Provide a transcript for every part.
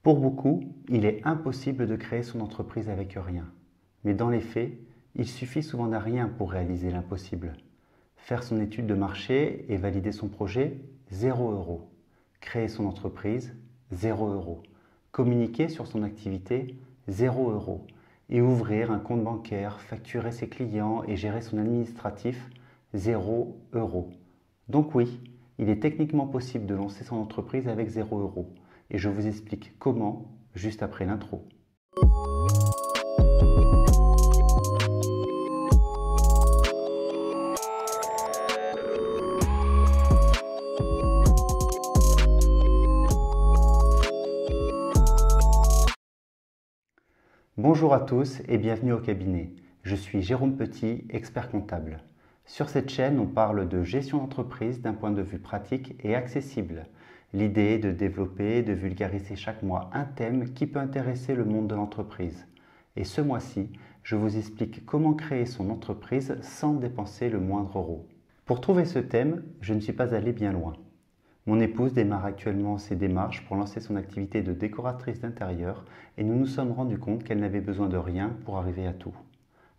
Pour beaucoup, il est impossible de créer son entreprise avec rien. Mais dans les faits, il suffit souvent d'un rien pour réaliser l'impossible. Faire son étude de marché et valider son projet, 0 €. Créer son entreprise, 0 €. Communiquer sur son activité, 0 €. Et ouvrir un compte bancaire, facturer ses clients et gérer son administratif, 0 €. Donc oui, il est techniquement possible de lancer son entreprise avec 0 €. Et je vous explique comment juste après l'intro. Bonjour à tous et bienvenue au cabinet. Je suis Jérôme Petit, expert comptable. Sur cette chaîne, on parle de gestion d'entreprise d'un point de vue pratique et accessible. L'idée est de développer et de vulgariser chaque mois un thème qui peut intéresser le monde de l'entreprise. Et ce mois-ci, je vous explique comment créer son entreprise sans dépenser le moindre euro. Pour trouver ce thème, je ne suis pas allé bien loin. Mon épouse démarre actuellement ses démarches pour lancer son activité de décoratrice d'intérieur et nous nous sommes rendus compte qu'elle n'avait besoin de rien pour arriver à tout.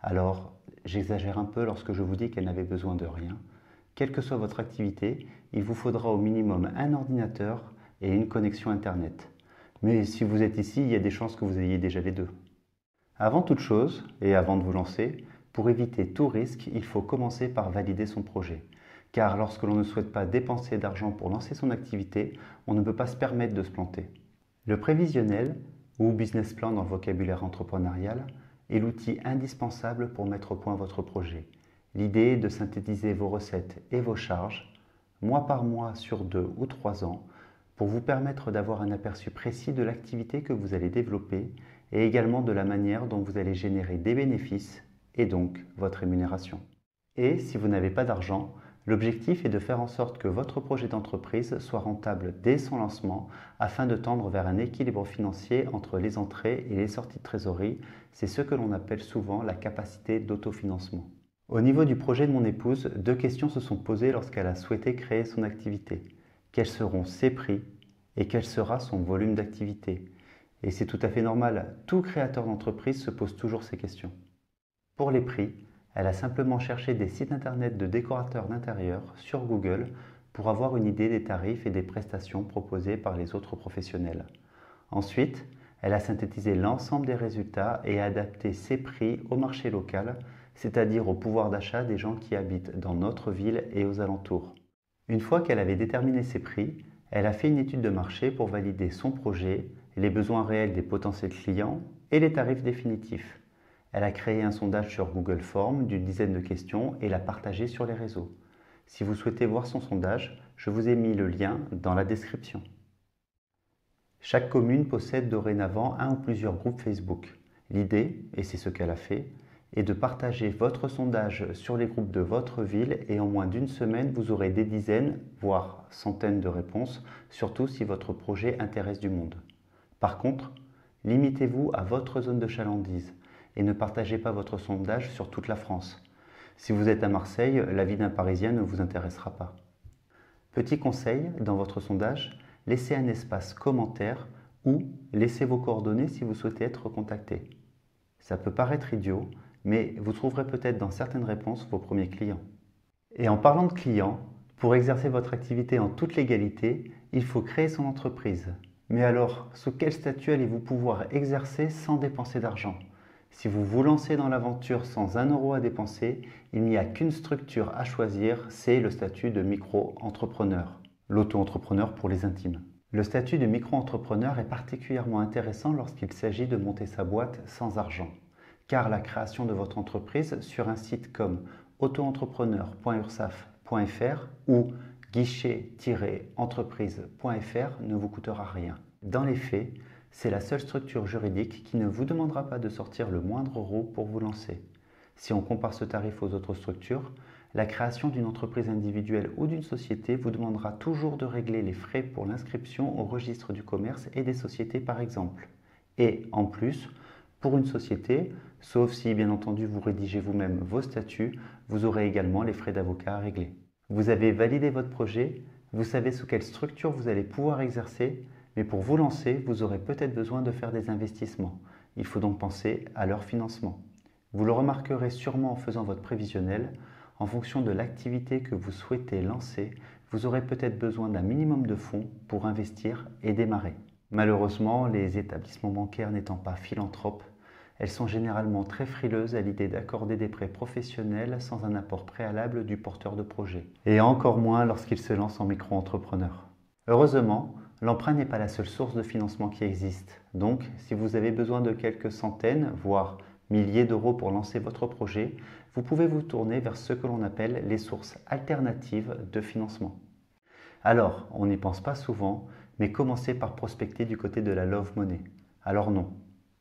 Alors, j'exagère un peu lorsque je vous dis qu'elle n'avait besoin de rien. Quelle que soit votre activité, il vous faudra au minimum un ordinateur et une connexion Internet. Mais si vous êtes ici, il y a des chances que vous ayez déjà les deux. Avant toute chose, et avant de vous lancer, pour éviter tout risque, il faut commencer par valider son projet. Car lorsque l'on ne souhaite pas dépenser d'argent pour lancer son activité, on ne peut pas se permettre de se planter. Le prévisionnel, ou business plan dans le vocabulaire entrepreneurial, est l'outil indispensable pour mettre au point votre projet. L'idée est de synthétiser vos recettes et vos charges, mois par mois sur 2 ou 3 ans, pour vous permettre d'avoir un aperçu précis de l'activité que vous allez développer et également de la manière dont vous allez générer des bénéfices et donc votre rémunération. Et si vous n'avez pas d'argent, l'objectif est de faire en sorte que votre projet d'entreprise soit rentable dès son lancement afin de tendre vers un équilibre financier entre les entrées et les sorties de trésorerie. C'est ce que l'on appelle souvent la capacité d'autofinancement. Au niveau du projet de mon épouse, 2 questions se sont posées lorsqu'elle a souhaité créer son activité. Quels seront ses prix et quel sera son volume d'activité? Et c'est tout à fait normal, tout créateur d'entreprise se pose toujours ces questions. Pour les prix, elle a simplement cherché des sites internet de décorateurs d'intérieur sur Google pour avoir une idée des tarifs et des prestations proposées par les autres professionnels. Ensuite, elle a synthétisé l'ensemble des résultats et a adapté ses prix au marché local, c'est-à-dire au pouvoir d'achat des gens qui habitent dans notre ville et aux alentours. Une fois qu'elle avait déterminé ses prix, elle a fait une étude de marché pour valider son projet, les besoins réels des potentiels clients et les tarifs définitifs. Elle a créé un sondage sur Google Forms d'une dizaine de questions et l'a partagé sur les réseaux. Si vous souhaitez voir son sondage, je vous ai mis le lien dans la description. Chaque commune possède dorénavant un ou plusieurs groupes Facebook. L'idée, et c'est ce qu'elle a fait, est de partager votre sondage sur les groupes de votre ville et en moins d'une semaine, vous aurez des dizaines, voire centaines de réponses, surtout si votre projet intéresse du monde. Par contre, limitez-vous à votre zone de chalandise et ne partagez pas votre sondage sur toute la France. Si vous êtes à Marseille, la vie d'un Parisien ne vous intéressera pas. Petit conseil, dans votre sondage, laissez un espace commentaire ou laissez vos coordonnées si vous souhaitez être contacté. Ça peut paraître idiot, mais vous trouverez peut-être dans certaines réponses vos premiers clients. Et en parlant de clients, pour exercer votre activité en toute légalité, il faut créer son entreprise. Mais alors, sous quel statut allez-vous pouvoir exercer sans dépenser d'argent ? Si vous vous lancez dans l'aventure sans 1 € à dépenser, il n'y a qu'une structure à choisir, c'est le statut de micro-entrepreneur, l'auto-entrepreneur pour les intimes. Le statut de micro-entrepreneur est particulièrement intéressant lorsqu'il s'agit de monter sa boîte sans argent, car la création de votre entreprise sur un site comme autoentrepreneur.ursaf.fr ou guichet-entreprise.fr ne vous coûtera rien. Dans les faits, c'est la seule structure juridique qui ne vous demandera pas de sortir le moindre euro pour vous lancer. Si on compare ce tarif aux autres structures, la création d'une entreprise individuelle ou d'une société vous demandera toujours de régler les frais pour l'inscription au registre du commerce et des sociétés par exemple. Et en plus, pour une société, sauf si bien entendu vous rédigez vous-même vos statuts, vous aurez également les frais d'avocat à régler. Vous avez validé votre projet, vous savez sous quelle structure vous allez pouvoir exercer, Mais pour vous lancer, vous aurez peut-être besoin de faire des investissements. Il faut donc penser à leur financement. Vous le remarquerez sûrement en faisant votre prévisionnel. En fonction de l'activité que vous souhaitez lancer, vous aurez peut-être besoin d'un minimum de fonds pour investir et démarrer. Malheureusement, les établissements bancaires n'étant pas philanthropes, elles sont généralement très frileuses à l'idée d'accorder des prêts professionnels sans un apport préalable du porteur de projet. Et encore moins lorsqu'il se lance en micro-entrepreneur. Heureusement, l'emprunt n'est pas la seule source de financement qui existe. Donc, si vous avez besoin de quelques centaines, voire milliers d'euros pour lancer votre projet, vous pouvez vous tourner vers ce que l'on appelle les sources alternatives de financement. Alors, on n'y pense pas souvent, mais commencez par prospecter du côté de la love money. Alors non,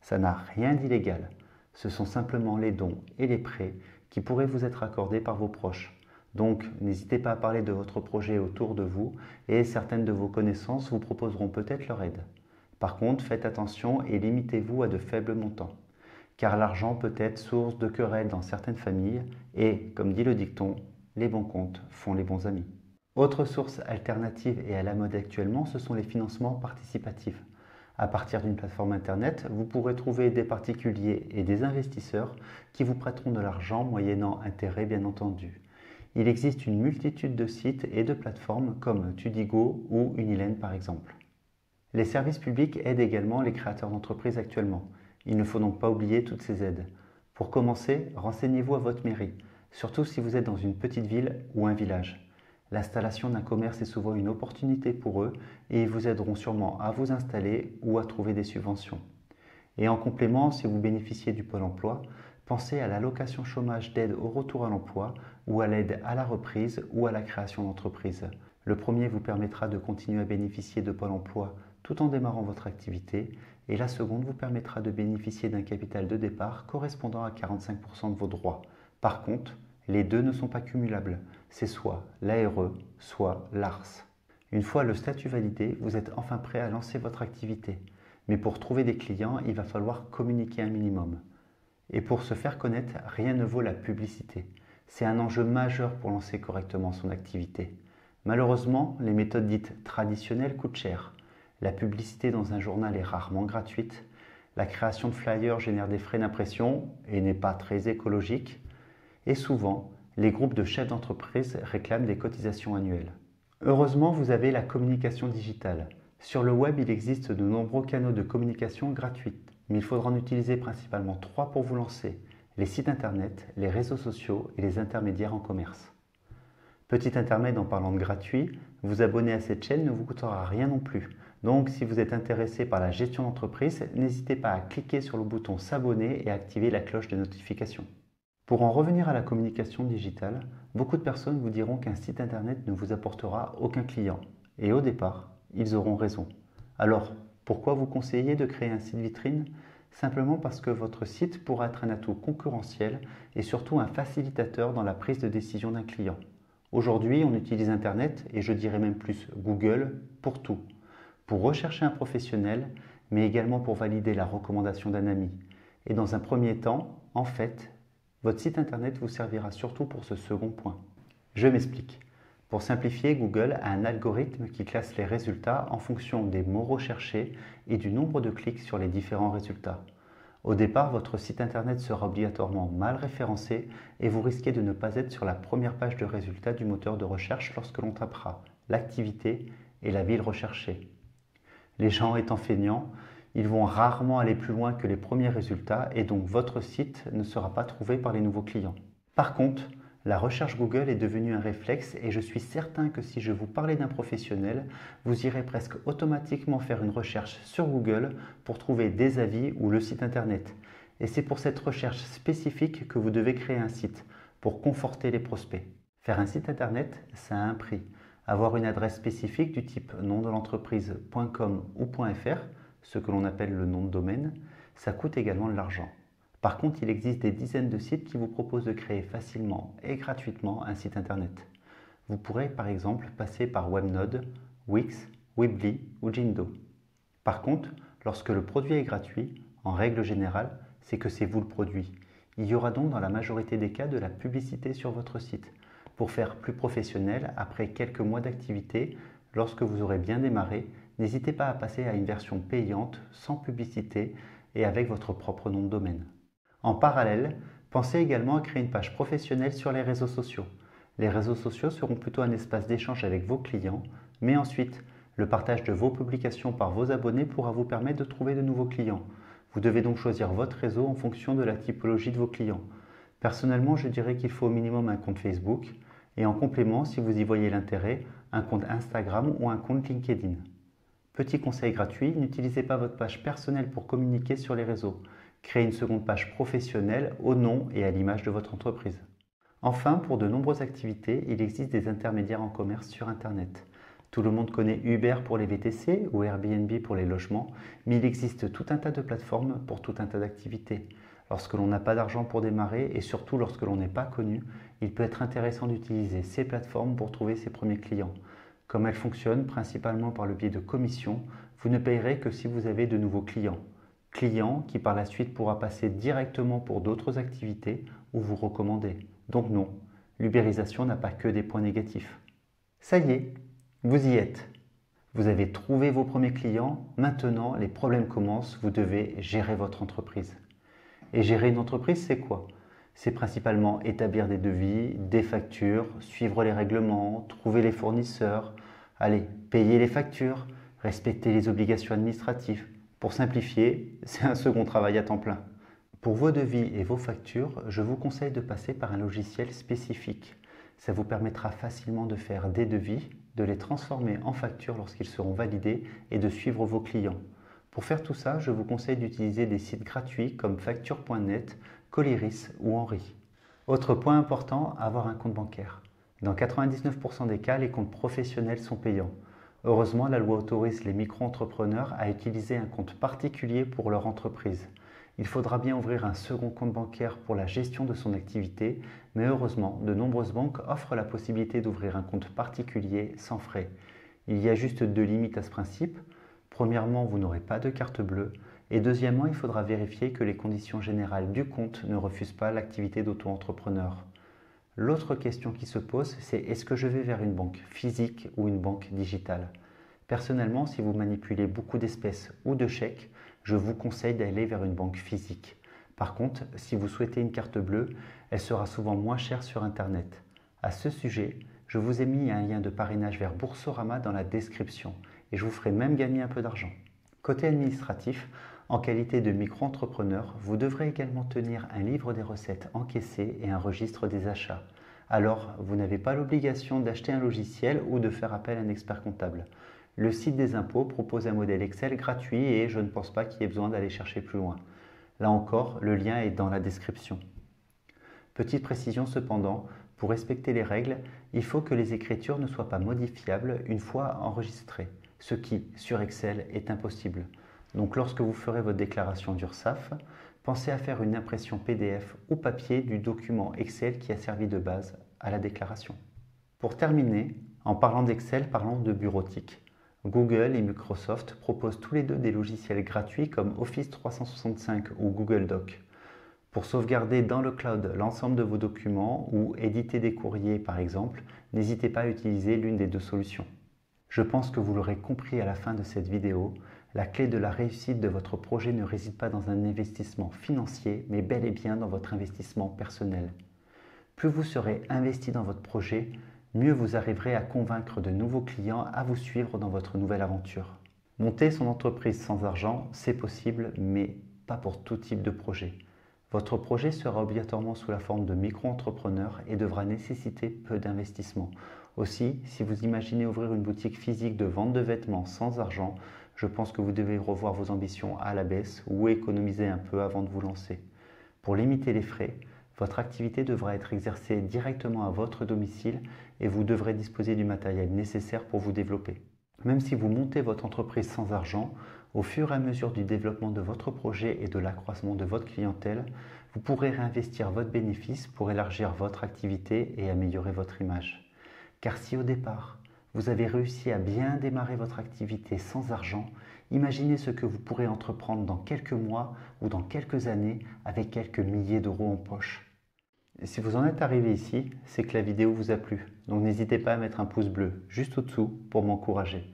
ça n'a rien d'illégal. Ce sont simplement les dons et les prêts qui pourraient vous être accordés par vos proches. Donc, n'hésitez pas à parler de votre projet autour de vous et certaines de vos connaissances vous proposeront peut-être leur aide. Par contre, faites attention et limitez-vous à de faibles montants. Car l'argent peut être source de querelles dans certaines familles et, comme dit le dicton, les bons comptes font les bons amis. Autre source alternative et à la mode actuellement, ce sont les financements participatifs. À partir d'une plateforme internet, vous pourrez trouver des particuliers et des investisseurs qui vous prêteront de l'argent moyennant intérêt bien entendu. Il existe une multitude de sites et de plateformes comme Tudigo ou Unilen par exemple. Les services publics aident également les créateurs d'entreprises actuellement. Il ne faut donc pas oublier toutes ces aides. Pour commencer, renseignez-vous à votre mairie, surtout si vous êtes dans une petite ville ou un village. L'installation d'un commerce est souvent une opportunité pour eux et ils vous aideront sûrement à vous installer ou à trouver des subventions. Et en complément, si vous bénéficiez du Pôle emploi, pensez à l'allocation chômage d'aide au retour à l'emploi ou à l'aide à la reprise ou à la création d'entreprise. Le premier vous permettra de continuer à bénéficier de Pôle emploi tout en démarrant votre activité et la seconde vous permettra de bénéficier d'un capital de départ correspondant à 45% de vos droits. Par contre, les deux ne sont pas cumulables, c'est soit l'ARE, soit l'ARS. Une fois le statut validé, vous êtes enfin prêt à lancer votre activité. Mais pour trouver des clients, il va falloir communiquer un minimum. Et pour se faire connaître, rien ne vaut la publicité. C'est un enjeu majeur pour lancer correctement son activité. Malheureusement, les méthodes dites traditionnelles coûtent cher. La publicité dans un journal est rarement gratuite. La création de flyers génère des frais d'impression et n'est pas très écologique. Et souvent, les groupes de chefs d'entreprise réclament des cotisations annuelles. Heureusement, vous avez la communication digitale. Sur le web, il existe de nombreux canaux de communication gratuits, mais il faudra en utiliser principalement 3 pour vous lancer: les sites internet, les réseaux sociaux et les intermédiaires en commerce. Petit intermède en parlant de gratuit, vous abonner à cette chaîne ne vous coûtera rien non plus. Donc si vous êtes intéressé par la gestion d'entreprise, n'hésitez pas à cliquer sur le bouton s'abonner et à activer la cloche de notification. Pour en revenir à la communication digitale, beaucoup de personnes vous diront qu'un site internet ne vous apportera aucun client. Et au départ, ils auront raison. Alors, pourquoi vous conseiller de créer un site vitrine? Simplement parce que votre site pourra être un atout concurrentiel et surtout un facilitateur dans la prise de décision d'un client. Aujourd'hui, on utilise Internet et je dirais même plus Google pour tout. Pour rechercher un professionnel, mais également pour valider la recommandation d'un ami. Et dans un premier temps, en fait, votre site internet vous servira surtout pour ce second point. Je m'explique. Pour simplifier, Google a un algorithme qui classe les résultats en fonction des mots recherchés et du nombre de clics sur les différents résultats. Au départ, votre site internet sera obligatoirement mal référencé et vous risquez de ne pas être sur la première page de résultats du moteur de recherche lorsque l'on tapera l'activité et la ville recherchée. Les gens étant feignants, ils vont rarement aller plus loin que les premiers résultats et donc votre site ne sera pas trouvé par les nouveaux clients. Par contre, la recherche Google est devenue un réflexe et je suis certain que si je vous parlais d'un professionnel, vous irez presque automatiquement faire une recherche sur Google pour trouver des avis ou le site internet. Et c'est pour cette recherche spécifique que vous devez créer un site, pour conforter les prospects. Faire un site internet, ça a un prix. Avoir une adresse spécifique du type nom de l'entreprise.com ou .fr, ce que l'on appelle le nom de domaine, ça coûte également de l'argent. Par contre, il existe des dizaines de sites qui vous proposent de créer facilement et gratuitement un site internet. Vous pourrez par exemple passer par Webnode, Wix, Weebly ou Jimdo. Par contre, lorsque le produit est gratuit, en règle générale, c'est que c'est vous le produit. Il y aura donc dans la majorité des cas de la publicité sur votre site. Pour faire plus professionnel, après quelques mois d'activité, lorsque vous aurez bien démarré, n'hésitez pas à passer à une version payante, sans publicité et avec votre propre nom de domaine. En parallèle, pensez également à créer une page professionnelle sur les réseaux sociaux. Les réseaux sociaux seront plutôt un espace d'échange avec vos clients, mais ensuite, le partage de vos publications par vos abonnés pourra vous permettre de trouver de nouveaux clients. Vous devez donc choisir votre réseau en fonction de la typologie de vos clients. Personnellement, je dirais qu'il faut au minimum un compte Facebook et en complément, si vous y voyez l'intérêt, un compte Instagram ou un compte LinkedIn. Petit conseil gratuit, n'utilisez pas votre page personnelle pour communiquer sur les réseaux. Créez une seconde page professionnelle au nom et à l'image de votre entreprise. Enfin, pour de nombreuses activités, il existe des intermédiaires en commerce sur Internet. Tout le monde connaît Uber pour les VTC ou Airbnb pour les logements, mais il existe tout un tas de plateformes pour tout un tas d'activités. Lorsque l'on n'a pas d'argent pour démarrer et surtout lorsque l'on n'est pas connu, il peut être intéressant d'utiliser ces plateformes pour trouver ses premiers clients. Comme elles fonctionnent principalement par le biais de commissions, vous ne payerez que si vous avez de nouveaux clients. Clients qui par la suite pourra passer directement pour d'autres activités ou vous recommander. Donc non, l'ubérisation n'a pas que des points négatifs. Ça y est, vous y êtes. Vous avez trouvé vos premiers clients, maintenant les problèmes commencent, vous devez gérer votre entreprise. Et gérer une entreprise, c'est quoi? C'est principalement établir des devis, des factures, suivre les règlements, trouver les fournisseurs, payer les factures, respecter les obligations administratives. Pour simplifier, c'est un second travail à temps plein. Pour vos devis et vos factures, je vous conseille de passer par un logiciel spécifique. Ça vous permettra facilement de faire des devis, de les transformer en factures lorsqu'ils seront validés et de suivre vos clients. Pour faire tout ça, je vous conseille d'utiliser des sites gratuits comme facture.net, Coliris ou Henri. Autre point important, avoir un compte bancaire. Dans 99% des cas, les comptes professionnels sont payants. Heureusement, la loi autorise les micro-entrepreneurs à utiliser un compte particulier pour leur entreprise. Il faudra bien ouvrir un second compte bancaire pour la gestion de son activité, mais heureusement, de nombreuses banques offrent la possibilité d'ouvrir un compte particulier sans frais. Il y a juste deux limites à ce principe. Premièrement, vous n'aurez pas de carte bleue et deuxièmement, il faudra vérifier que les conditions générales du compte ne refusent pas l'activité d'auto-entrepreneur. L'autre question qui se pose, c'est est-ce que je vais vers une banque physique ou une banque digitale? Personnellement, si vous manipulez beaucoup d'espèces ou de chèques, je vous conseille d'aller vers une banque physique. Par contre, si vous souhaitez une carte bleue, elle sera souvent moins chère sur Internet. À ce sujet, je vous ai mis un lien de parrainage vers Boursorama dans la description et je vous ferai même gagner un peu d'argent. Côté administratif, en qualité de micro-entrepreneur, vous devrez également tenir un livre des recettes encaissées et un registre des achats. Alors, vous n'avez pas l'obligation d'acheter un logiciel ou de faire appel à un expert comptable. Le site des impôts propose un modèle Excel gratuit et je ne pense pas qu'il y ait besoin d'aller chercher plus loin. Là encore, le lien est dans la description. Petite précision cependant, pour respecter les règles, il faut que les écritures ne soient pas modifiables une fois enregistrées, ce qui, sur Excel, est impossible. Donc lorsque vous ferez votre déclaration d'URSSAF, pensez à faire une impression PDF ou papier du document Excel qui a servi de base à la déclaration. Pour terminer, en parlant d'Excel, parlons de bureautique. Google et Microsoft proposent tous les deux des logiciels gratuits comme Office 365 ou Google Docs. Pour sauvegarder dans le cloud l'ensemble de vos documents ou éditer des courriers par exemple, n'hésitez pas à utiliser l'une des deux solutions. Je pense que vous l'aurez compris à la fin de cette vidéo, la clé de la réussite de votre projet ne réside pas dans un investissement financier, mais bel et bien dans votre investissement personnel. Plus vous serez investi dans votre projet, mieux vous arriverez à convaincre de nouveaux clients à vous suivre dans votre nouvelle aventure. Monter son entreprise sans argent, c'est possible, mais pas pour tout type de projet. Votre projet sera obligatoirement sous la forme de micro-entrepreneur et devra nécessiter peu d'investissement. Aussi, si vous imaginez ouvrir une boutique physique de vente de vêtements sans argent, je pense que vous devez revoir vos ambitions à la baisse ou économiser un peu avant de vous lancer. Pour limiter les frais, votre activité devra être exercée directement à votre domicile et vous devrez disposer du matériel nécessaire pour vous développer. Même si vous montez votre entreprise sans argent, au fur et à mesure du développement de votre projet et de l'accroissement de votre clientèle, vous pourrez réinvestir votre bénéfice pour élargir votre activité et améliorer votre image. Car si au départ, vous avez réussi à bien démarrer votre activité sans argent, imaginez ce que vous pourrez entreprendre dans quelques mois ou dans quelques années avec quelques milliers d'euros en poche. Et si vous en êtes arrivé ici, c'est que la vidéo vous a plu. Donc n'hésitez pas à mettre un pouce bleu juste au-dessous pour m'encourager.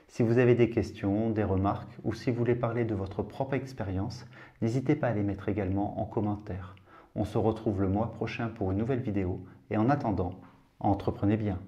Si vous avez des questions, des remarques ou si vous voulez parler de votre propre expérience, n'hésitez pas à les mettre également en commentaire. On se retrouve le mois prochain pour une nouvelle vidéo et en attendant, entreprenez bien.